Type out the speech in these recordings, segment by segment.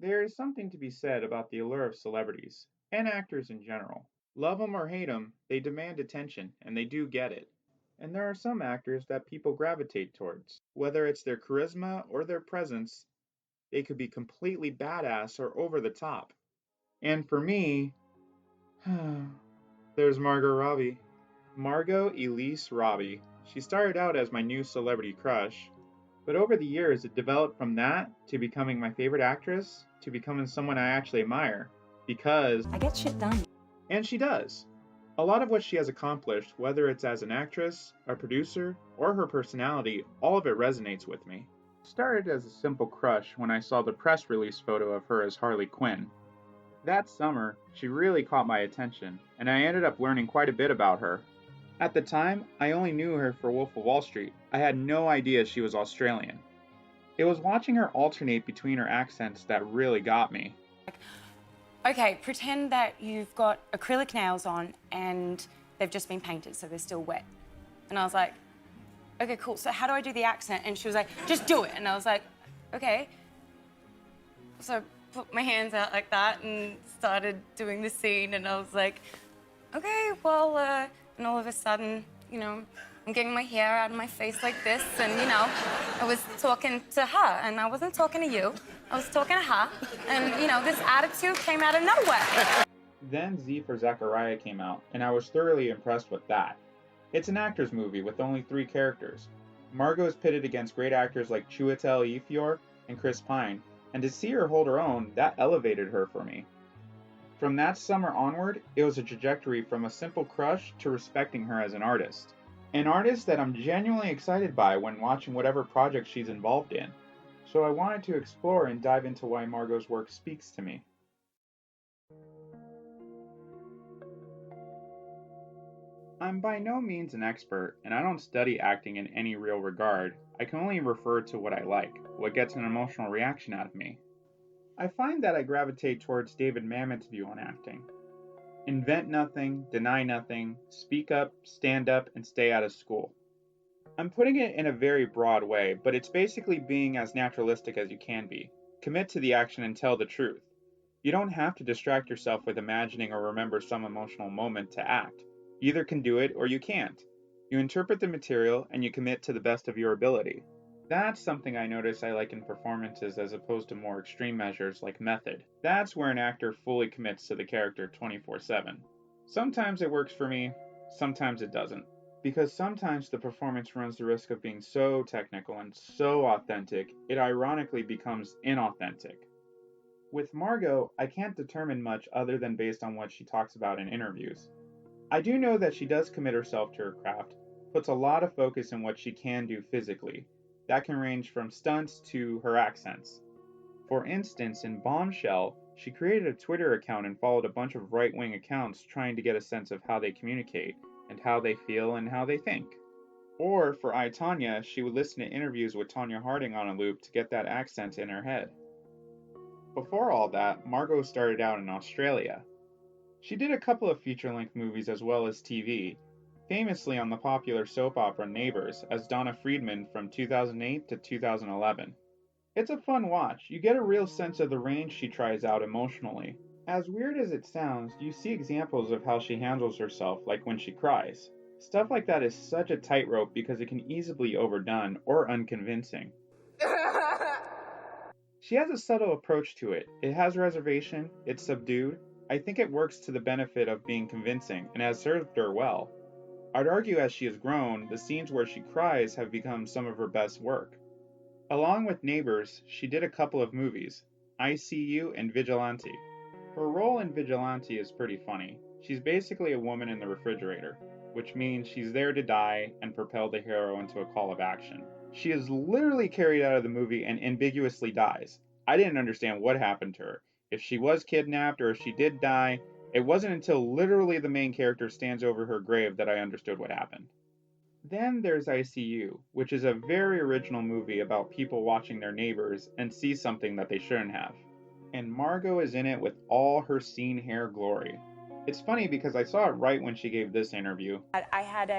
There is something to be said about the allure of celebrities, and actors in general. Love 'em or hate 'em, they demand attention, and they do get it. And there are some actors that people gravitate towards. Whether it's their charisma or their presence, they could be completely badass or over the top. And for me, there's Margot Robbie. Margot Elise Robbie. She started out as my new celebrity crush, but over the years it developed from that to becoming my favorite actress to becoming someone I actually admire. Because I get shit done. And she does. A lot of what she has accomplished, whether it's as an actress, a producer, or her personality, all of it resonates with me. It started as a simple crush when I saw the press release photo of her as Harley Quinn. That summer, she really caught my attention, and I ended up learning quite a bit about her. At the time, I only knew her for Wolf of Wall Street. I had no idea she was Australian. It was watching her alternate between her accents that really got me. Okay, pretend that you've got acrylic nails on and they've just been painted, so they're still wet. And I was like, okay, cool, so how do I do the accent? And she was like, just do it. And I was like, okay. So I put my hands out like that and started doing the scene, and I was like, okay, well, and all of a sudden, I'm getting my hair out of my face like this, and, I was talking to her, and I wasn't talking to you. I was talking to her, and, this attitude came out of nowhere. Then Z for Zachariah came out, and I was thoroughly impressed with that. It's an actor's movie with only 3 characters. Margot is pitted against great actors like Chiwetel Ejiofor and Chris Pine, and to see her hold her own, that elevated her for me. From that summer onward, it was a trajectory from a simple crush to respecting her as an artist. An artist that I'm genuinely excited by when watching whatever project she's involved in. So I wanted to explore and dive into why Margot's work speaks to me. I'm by no means an expert, and I don't study acting in any real regard. I can only refer to what I like, what gets an emotional reaction out of me. I find that I gravitate towards David Mamet's view on acting. Invent nothing, deny nothing, speak up, stand up, and stay out of school. I'm putting it in a very broad way, but it's basically being as naturalistic as you can be. Commit to the action and tell the truth. You don't have to distract yourself with imagining or remember some emotional moment to act. You either can do it or you can't. You interpret the material and you commit to the best of your ability. That's something I notice I like in performances as opposed to more extreme measures like method. That's where an actor fully commits to the character 24/7. Sometimes it works for me, sometimes it doesn't. Because sometimes the performance runs the risk of being so technical and so authentic, it ironically becomes inauthentic. With Margot, I can't determine much other than based on what she talks about in interviews. I do know that she does commit herself to her craft, puts a lot of focus in what she can do physically. That can range from stunts to her accents. For instance, in Bombshell, she created a Twitter account and followed a bunch of right-wing accounts trying to get a sense of how they communicate, and how they feel and how they think. Or for I, Tonya, she would listen to interviews with Tonya Harding on a loop to get that accent in her head. Before all that, Margot started out in Australia. She did a couple of feature-length movies as well as TV, famously on the popular soap opera Neighbours as Donna Friedman from 2008 to 2011. It's a fun watch. You get a real sense of the range she tries out emotionally. As weird as it sounds, you see examples of how she handles herself, like when she cries. Stuff like that is such a tightrope because it can easily be overdone or unconvincing. She has a subtle approach to it. It has reservation, it's subdued. I think it works to the benefit of being convincing and has served her well. I'd argue as she has grown, the scenes where she cries have become some of her best work. Along with Neighbours, she did a couple of movies, ICU and Vigilante. Her role in Vigilante is pretty funny. She's basically a woman in the refrigerator, which means she's there to die and propel the hero into a call of action. She is literally carried out of the movie and ambiguously dies. I didn't understand what happened to her. If she was kidnapped or if she did die, it wasn't until literally the main character stands over her grave that I understood what happened. Then there's ICU, which is a very original movie about people watching their neighbors and see something that they shouldn't have. And Margot is in it with all her scene hair glory. It's funny because I saw it right when she gave this interview. I had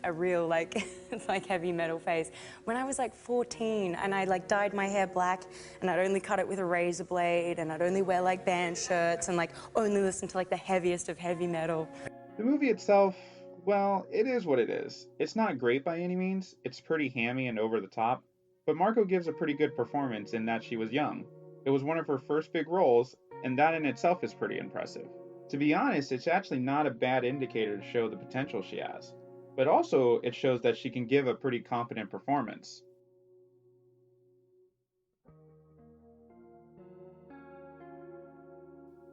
a real, like, it's like heavy metal phase when I was like 14, and I like dyed my hair black, and I'd only cut it with a razor blade, and I'd only wear like band shirts and like only listen to like the heaviest of heavy metal. The movie itself, well, it is what it is. It's not great by any means, it's pretty hammy and over the top, but Margot gives a pretty good performance in that she was young. It was one of her first big roles, and that in itself is pretty impressive. To be honest, it's actually not a bad indicator to show the potential she has. But also, it shows that she can give a pretty competent performance.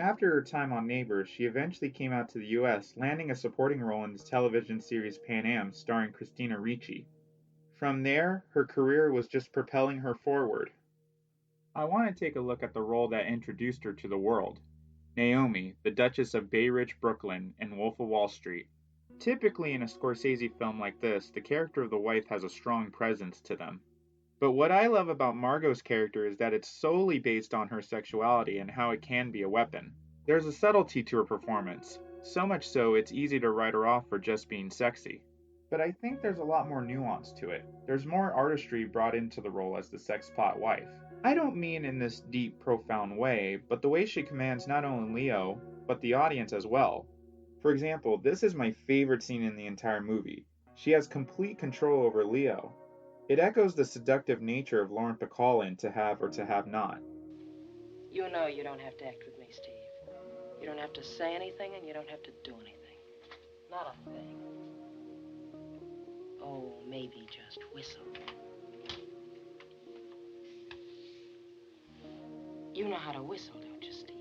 After her time on Neighbors, she eventually came out to the US, landing a supporting role in the television series Pan Am starring Christina Ricci. From there, her career was just propelling her forward. I want to take a look at the role that introduced her to the world. Naomi, the Duchess of Bay Ridge, Brooklyn, in Wolf of Wall Street. Typically, in a Scorsese film like this, the character of the wife has a strong presence to them. But what I love about Margot's character is that it's solely based on her sexuality and how it can be a weapon. There's a subtlety to her performance, so much so it's easy to write her off for just being sexy. But I think there's a lot more nuance to it. There's more artistry brought into the role as the sexpot wife. I don't mean in this deep, profound way, but the way she commands not only Leo, but the audience as well. For example, this is my favorite scene in the entire movie. She has complete control over Leo. It echoes the seductive nature of Lauren Bacall in To Have or To Have Not. You know you don't have to act with me, Steve. You don't have to say anything, and you don't have to do anything. Not a thing. Oh, maybe just whistle. You know how to whistle, don't you, Steve?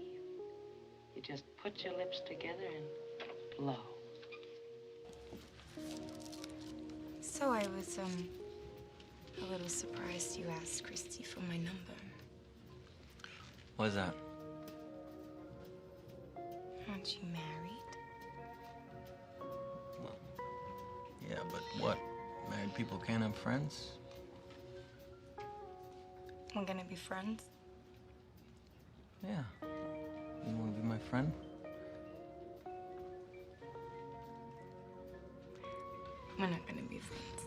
You just put your lips together and blow. So I was, a little surprised you asked Christy for my number. What's that? Aren't you married? Well, yeah, but what? Married people can't have friends? We're gonna be friends? Yeah. You wanna be my friend? We're not gonna be friends.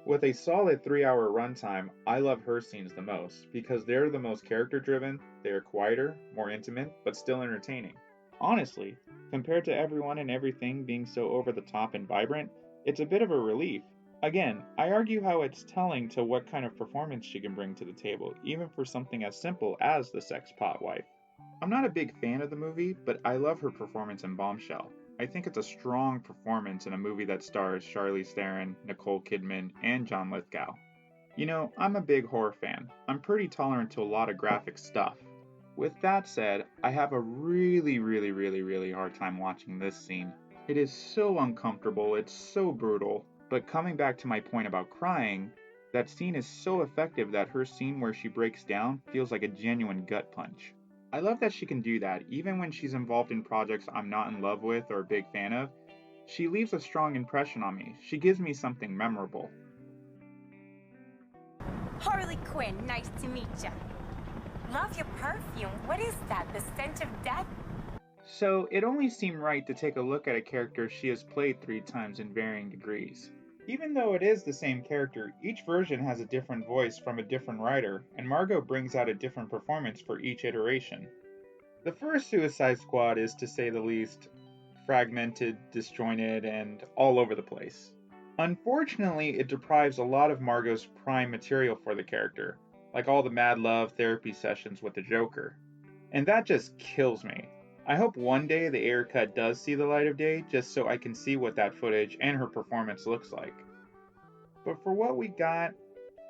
With a solid 3-hour runtime, I love her scenes the most because they're the most character driven, they are quieter, more intimate, but still entertaining. Honestly, compared to everyone and everything being so over the top and vibrant, it's a bit of a relief. Again, I argue how it's telling to what kind of performance she can bring to the table, even for something as simple as the sex pot wife. I'm not a big fan of the movie, but I love her performance in Bombshell. I think it's a strong performance in a movie that stars Charlize Theron, Nicole Kidman, and John Lithgow. You know, I'm a big horror fan. I'm pretty tolerant to a lot of graphic stuff. With that said, I have a really hard time watching this scene. It is so uncomfortable, it's so brutal, but coming back to my point about crying, that scene is so effective that her scene where she breaks down feels like a genuine gut punch. I love that she can do that, even when she's involved in projects I'm not in love with or a big fan of. She leaves a strong impression on me. She gives me something memorable. Harley Quinn, nice to meet ya. Love your perfume. What is that? The stench of death? So, it only seemed right to take a look at a character she has played 3 times in varying degrees. Even though it is the same character, each version has a different voice from a different writer, and Margot brings out a different performance for each iteration. The first Suicide Squad is, to say the least, fragmented, disjointed, and all over the place. Unfortunately, it deprives a lot of Margot's prime material for the character, like all the mad love therapy sessions with the Joker. And that just kills me. I hope one day the Ayer cut does see the light of day, just so I can see what that footage and her performance looks like. But for what we got,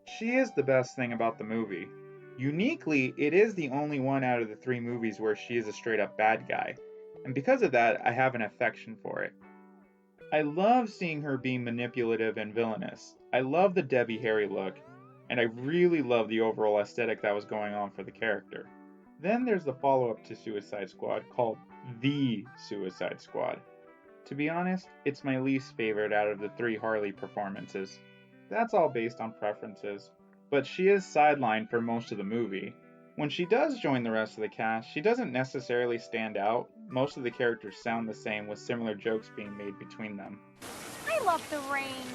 she is the best thing about the movie. Uniquely, it is the only one out of the 3 movies where she is a straight up bad guy, and because of that, I have an affection for it. I love seeing her being manipulative and villainous. I love the Debbie Harry look, and I really love the overall aesthetic that was going on for the character. Then there's the follow-up to Suicide Squad called The Suicide Squad. To be honest, it's my least favorite out of the 3 Harley performances. That's all based on preferences, but she is sidelined for most of the movie. When she does join the rest of the cast, she doesn't necessarily stand out. Most of the characters sound the same, with similar jokes being made between them. I love the rain.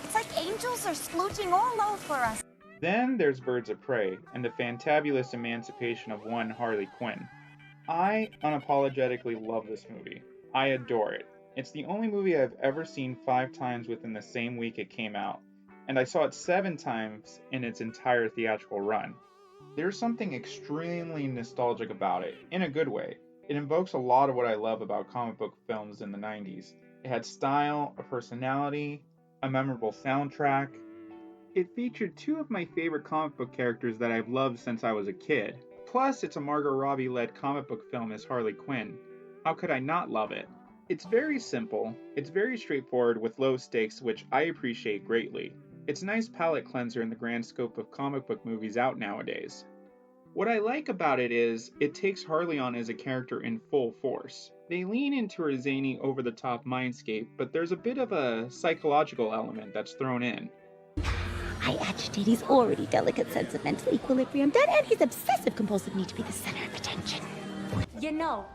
It's like angels are splooching all over us. Then there's Birds of Prey, and the fantabulous emancipation of one Harley Quinn. I unapologetically love this movie. I adore it. It's the only movie I've ever seen 5 times within the same week it came out, and I saw it 7 times in its entire theatrical run. There's something extremely nostalgic about it, in a good way. It invokes a lot of what I love about comic book films in the 90s. It had style, a personality, a memorable soundtrack. It featured 2 of my favorite comic book characters that I've loved since I was a kid. Plus, it's a Margot Robbie-led comic book film as Harley Quinn. How could I not love it? It's very simple, it's very straightforward with low stakes, which I appreciate greatly. It's a nice palate cleanser in the grand scope of comic book movies out nowadays. What I like about it is, it takes Harley on as a character in full force. They lean into her zany, over-the-top mindscape, but there's a bit of a psychological element that's thrown in. I agitate his already delicate sense of mental equilibrium, that and his obsessive-compulsive need to be the center of attention. You know,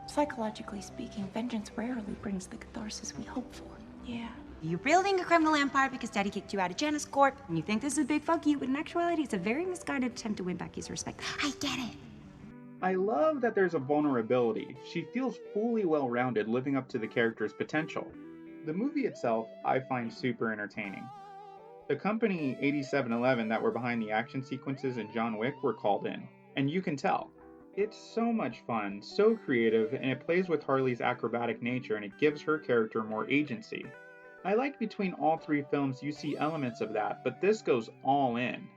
Psychologically speaking, vengeance rarely brings the catharsis we hope for. Yeah. You're building a criminal empire because Daddy kicked you out of Janice Court, and you think this is a big fuck you, but in actuality, it's a very misguided attempt to win back his respect. I get it. I love that there's a vulnerability. She feels fully well-rounded, living up to the character's potential. The movie itself, I find super entertaining. The company 8711 that were behind the action sequences in John Wick were called in, and you can tell. It's so much fun, so creative, and it plays with Harley's acrobatic nature, and it gives her character more agency. I like between all 3 films you see elements of that, but this goes all in.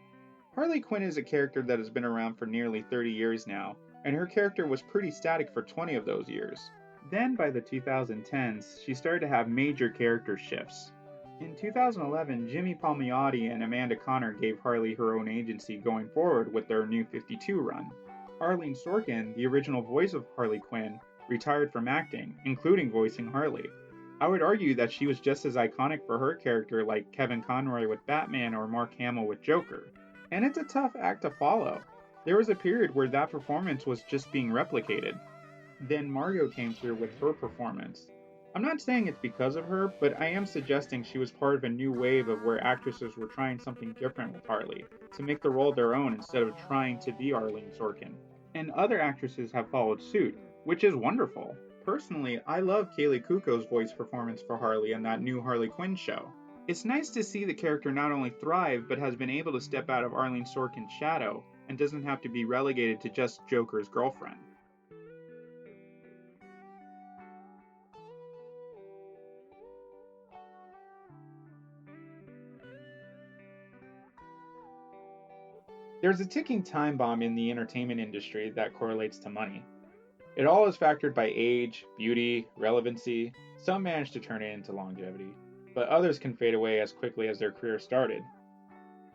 Harley Quinn is a character that has been around for nearly 30 years now, and her character was pretty static for 20 of those years. Then by the 2010s, she started to have major character shifts. In 2011, Jimmy Palmiotti and Amanda Conner gave Harley her own agency going forward with their New 52 run. Arlene Sorkin, the original voice of Harley Quinn, retired from acting, including voicing Harley. I would argue that she was just as iconic for her character like Kevin Conroy with Batman or Mark Hamill with Joker. And it's a tough act to follow. There was a period where that performance was just being replicated. Then Margot came through with her performance. I'm not saying it's because of her, but I am suggesting she was part of a new wave of where actresses were trying something different with Harley, to make the role their own instead of trying to be Arlene Sorkin. And other actresses have followed suit, which is wonderful. Personally, I love Kaylee Cuoco's voice performance for Harley in that new Harley Quinn show. It's nice to see the character not only thrive, but has been able to step out of Arlene Sorkin's shadow, and doesn't have to be relegated to just Joker's girlfriend. There's a ticking time bomb in the entertainment industry that correlates to money. It all is factored by age, beauty, relevancy. Some manage to turn it into longevity, but others can fade away as quickly as their career started.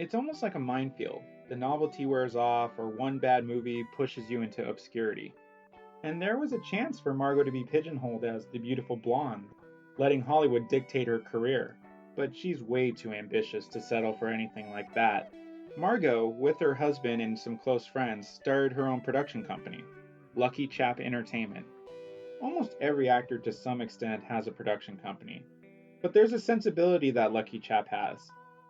It's almost like a minefield. The novelty wears off, or one bad movie pushes you into obscurity. And there was a chance for Margot to be pigeonholed as the beautiful blonde, letting Hollywood dictate her career. But she's way too ambitious to settle for anything like that. Margot, with her husband and some close friends, started her own production company, Luckychap Entertainment. Almost every actor to some extent has a production company, but there's a sensibility that Luckychap has.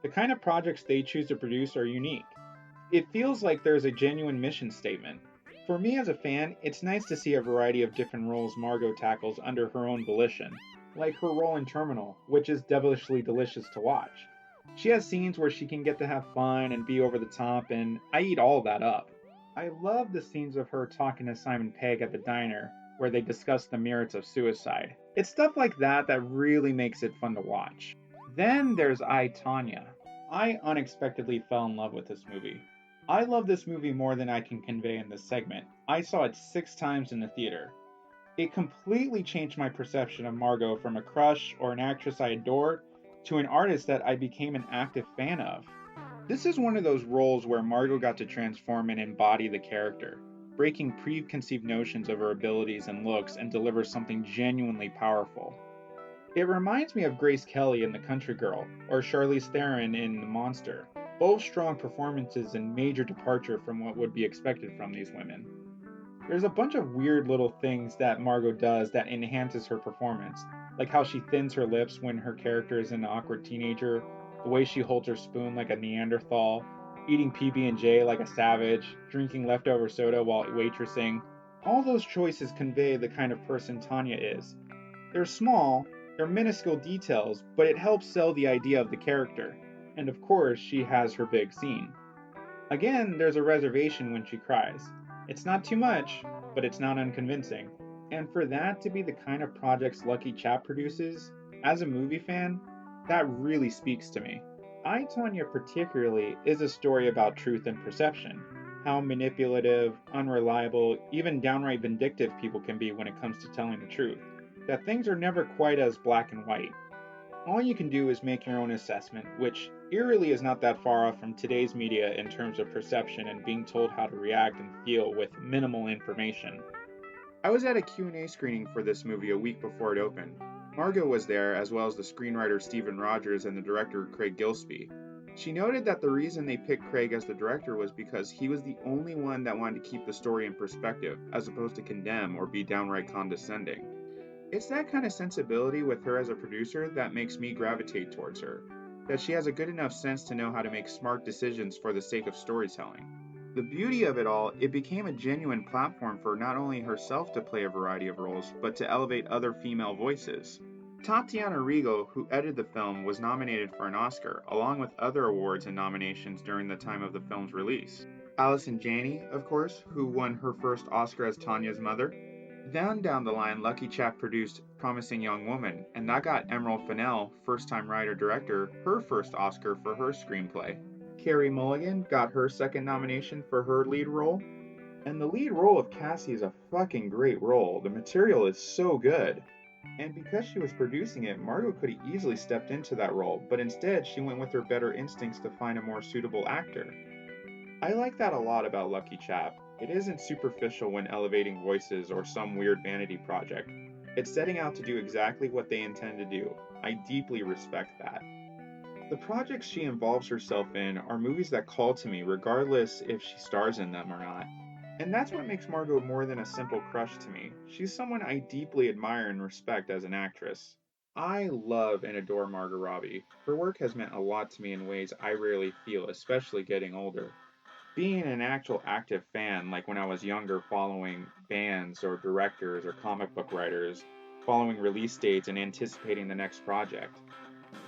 The kind of projects they choose to produce are unique. It feels like there's a genuine mission statement. For me as a fan, it's nice to see a variety of different roles Margot tackles under her own volition, like her role in Terminal, which is devilishly delicious to watch. She has scenes where she can get to have fun and be over the top, and I eat all that up. I love the scenes of her talking to Simon Pegg at the diner, where they discuss the merits of suicide. It's stuff like that that really makes it fun to watch. Then there's I, Tonya. I unexpectedly fell in love with this movie. I love this movie more than I can convey in this segment. I saw it 6 times in the theater. It completely changed my perception of Margot from a crush or an actress I adored to an artist that I became an active fan of. This is one of those roles where Margot got to transform and embody the character, breaking preconceived notions of her abilities and looks and deliver something genuinely powerful. It reminds me of Grace Kelly in The Country Girl, or Charlize Theron in The Monster, Both strong performances and major departure from what would be expected from these women. There's a bunch of weird little things that Margot does that enhances her performance, like how she thins her lips when her character is an awkward teenager, the way she holds her spoon like a Neanderthal, eating PB&J like a savage, drinking leftover soda while waitressing. All those choices convey the kind of person Tanya is. They're small, they're minuscule details, but it helps sell the idea of the character. And of course, she has her big scene. Again, there's a reservation when she cries. It's not too much, but it's not unconvincing. And for that to be the kind of projects Luckychap produces, as a movie fan, that really speaks to me. I, Tonya particularly, is a story about truth and perception. How manipulative, unreliable, even downright vindictive people can be when it comes to telling the truth. That things are never quite as black and white. All you can do is make your own assessment, which eerily is not that far off from today's media in terms of perception and being told how to react and feel with minimal information. I was at a Q&A screening for this movie a week before it opened. Margot was there, as well as the screenwriter Stephen Rogers and the director Craig Gillespie. She noted that the reason they picked Craig as the director was because he was the only one that wanted to keep the story in perspective, as opposed to condemn or be downright condescending. It's that kind of sensibility with her as a producer that makes me gravitate towards her, that she has a good enough sense to know how to make smart decisions for the sake of storytelling. The beauty of it all, it became a genuine platform for not only herself to play a variety of roles, but to elevate other female voices. Tatiana Rigo, who edited the film, was nominated for an Oscar, along with other awards and nominations during the time of the film's release. Allison Janney, of course, who won her first Oscar as Tanya's mother. Then down the line, Luckychap produced Promising Young Woman, and that got Emerald Fennell, first-time writer-director, her first Oscar for her screenplay. Carey Mulligan got her second nomination for her lead role. And the lead role of Cassie is a fucking great role. The material is so good. And because she was producing it, Margot could have easily stepped into that role, but instead she went with her better instincts to find a more suitable actor. I like that a lot about Luckychap. It isn't superficial when elevating voices or some weird vanity project. It's setting out to do exactly what they intend to do. I deeply respect that. The projects she involves herself in are movies that call to me regardless if she stars in them or not. And that's what makes Margot more than a simple crush to me. She's someone I deeply admire and respect as an actress. I love and adore Margot Robbie. Her work has meant a lot to me in ways I rarely feel, especially getting older. Being an actual active fan, like when I was younger following bands or directors or comic book writers, following release dates and anticipating the next project.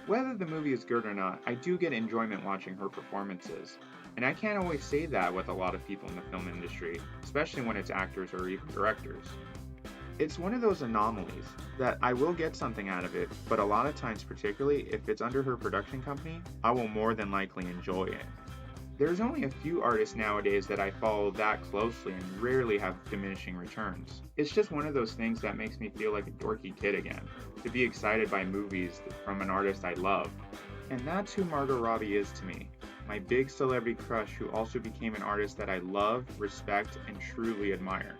Whether the movie is good or not, I do get enjoyment watching her performances. And I can't always say that with a lot of people in the film industry, especially when it's actors or even directors. It's one of those anomalies that I will get something out of it, but a lot of times, particularly if it's under her production company, I will more than likely enjoy it. There's only a few artists nowadays that I follow that closely and rarely have diminishing returns. It's just one of those things that makes me feel like a dorky kid again, to be excited by movies from an artist I love. And that's who Margot Robbie is to me, my big celebrity crush who also became an artist that I love, respect, and truly admire.